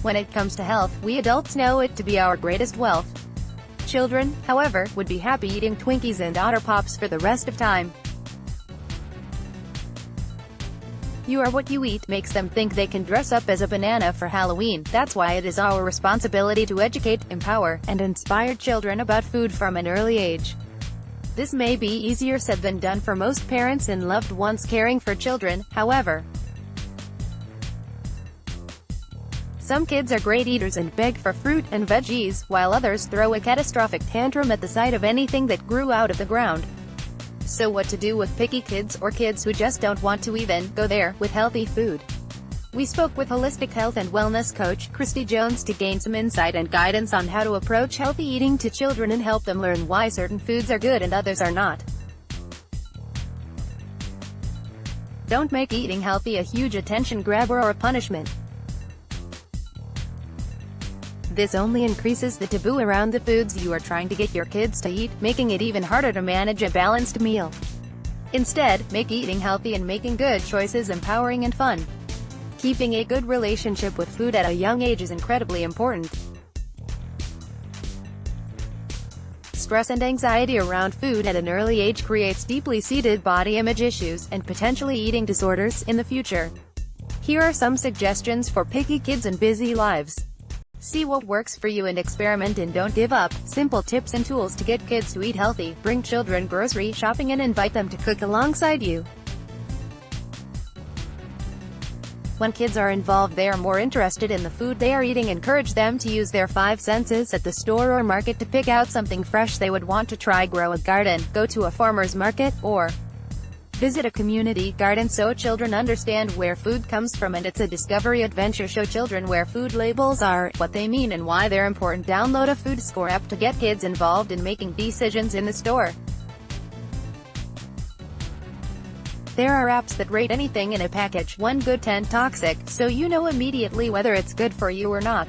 When it comes to health, we adults know it to be our greatest wealth. Children, however, would be happy eating Twinkies and Otter Pops for the rest of time. You are what you eat makes them think they can dress up as a banana for Halloween. That's why it is our responsibility to educate, empower, and inspire children about food from an early age. This may be easier said than done for most parents and loved ones caring for children, however. Some kids are great eaters and beg for fruit and veggies, while others throw a catastrophic tantrum at the sight of anything that grew out of the ground. So what to do with picky kids, or kids who just don't want to even go there with healthy food? We spoke with holistic health and wellness coach Christy Jones to gain some insight and guidance on how to approach healthy eating to children and help them learn why certain foods are good and others are not. Don't make eating healthy a huge attention grabber or a punishment. This only increases the taboo around the foods you are trying to get your kids to eat, making it even harder to manage a balanced meal. Instead, make eating healthy and making good choices empowering and fun. Keeping a good relationship with food at a young age is incredibly important. Stress and anxiety around food at an early age creates deeply seated body image issues, and potentially eating disorders, in the future. Here are some suggestions for picky kids and busy lives. See what works for you and experiment and don't give up. Simple tips and tools to get kids to eat healthy. Bring children grocery shopping and invite them to cook alongside you. When kids are involved, they are more interested in the food they are eating. Encourage them to use their 5 senses at the store or market to pick out something fresh they would want to try. Grow a garden, go to a farmer's market, or visit a community garden so children understand where food comes from, and it's a discovery adventure. Show children where food labels are, what they mean and why they're important. Download a food score app to get kids involved in making decisions in the store. There are apps that rate anything in a package, 1 good 10 toxic, so you know immediately whether it's good for you or not.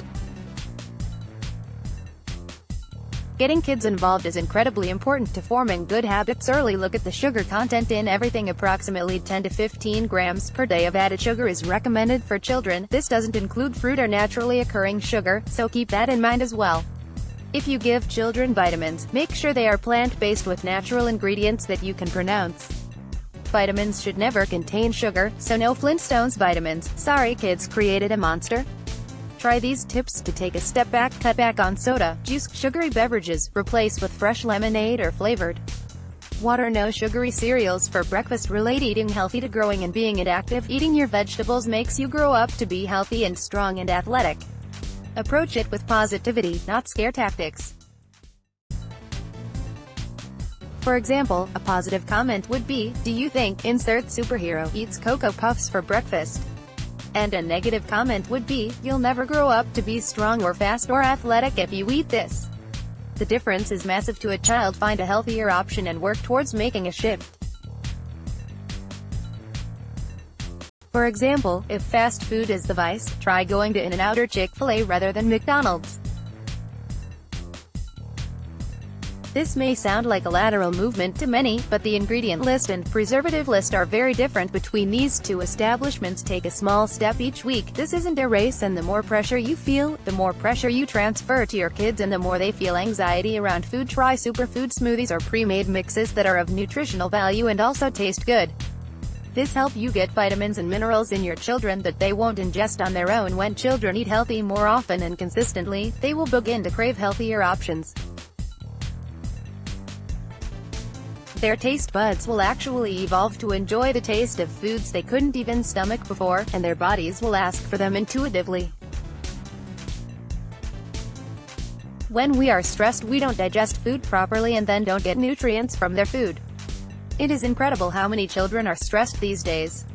Getting kids involved is incredibly important to forming good habits early. Look at the sugar content in everything. Approximately 10 to 15 grams per day of added sugar is recommended for children. This doesn't include fruit or naturally occurring sugar, so keep that in mind as well. If you give children vitamins, make sure they are plant-based with natural ingredients that you can pronounce. Vitamins should never contain sugar, so no Flintstones vitamins. Sorry kids created a monster. Try these tips to take a step back. Cut back on soda, juice, sugary beverages, replace with fresh lemonade or flavored water. No sugary cereals for breakfast. Relate eating healthy to growing and being active. Eating your vegetables makes you grow up to be healthy and strong and athletic. Approach it with positivity, not scare tactics. For example, a positive comment would be, "Do you think insert superhero eats Cocoa Puffs for breakfast?" And a negative comment would be, "You'll never grow up to be strong or fast or athletic if you eat this." The difference is massive to a child. Find a healthier option and work towards making a shift. For example, if fast food is the vice, try going to In-N-Out or Chick-fil-A rather than McDonald's. This may sound like a lateral movement to many, but the ingredient list and preservative list are very different between these two establishments. Take a small step each week. This isn't a race, and the more pressure you feel, the more pressure you transfer to your kids and the more they feel anxiety around food. Try superfood smoothies or pre-made mixes that are of nutritional value and also taste good. This helps you get vitamins and minerals in your children that they won't ingest on their own. When children eat healthy more often and consistently, they will begin to crave healthier options. Their taste buds will actually evolve to enjoy the taste of foods they couldn't even stomach before, and their bodies will ask for them intuitively. When we are stressed, we don't digest food properly and then don't get nutrients from their food. It is incredible how many children are stressed these days.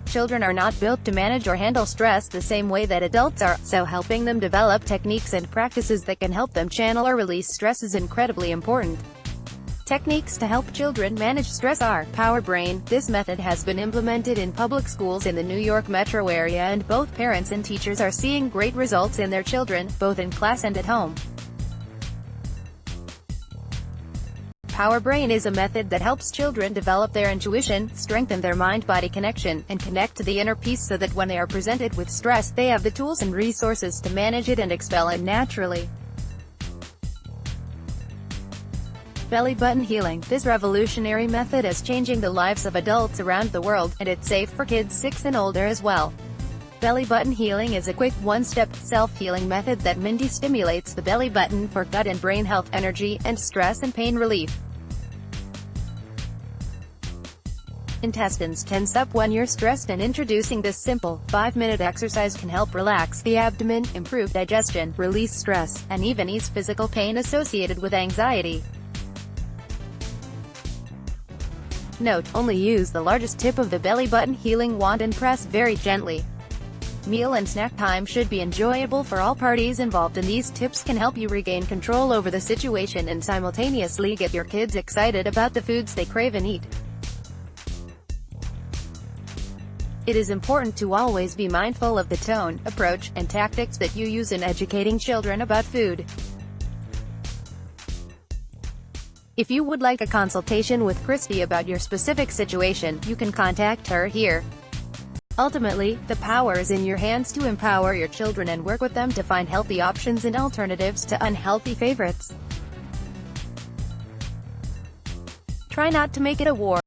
Children are not built to manage or handle stress the same way that adults are, so helping them develop techniques and practices that can help them channel or release stress is incredibly important. Techniques to help children manage stress are Power Brain. This method has been implemented in public schools in the New York metro area, and both parents and teachers are seeing great results in their children, both in class and at home. Power Brain is a method that helps children develop their intuition, strengthen their mind-body connection, and connect to the inner peace so that when they are presented with stress, they have the tools and resources to manage it and expel it naturally. Belly button healing. This revolutionary method is changing the lives of adults around the world, and it's safe for kids 6 and older as well. Belly button healing is a quick, one-step, self-healing method that stimulates the belly button for gut and brain health, energy, and stress and pain relief. Intestines tense up when you're stressed, and introducing this simple, 5-minute exercise can help relax the abdomen, improve digestion, release stress, and even ease physical pain associated with anxiety. Note: only use the largest tip of the belly button healing wand and press very gently. Meal and snack time should be enjoyable for all parties involved, and these tips can help you regain control over the situation and simultaneously get your kids excited about the foods they crave and eat. It is important to always be mindful of the tone, approach, and tactics that you use in educating children about food. If you would like a consultation with Christy about your specific situation, you can contact her here. Ultimately, the power is in your hands to empower your children and work with them to find healthy options and alternatives to unhealthy favorites. Try not to make it a war.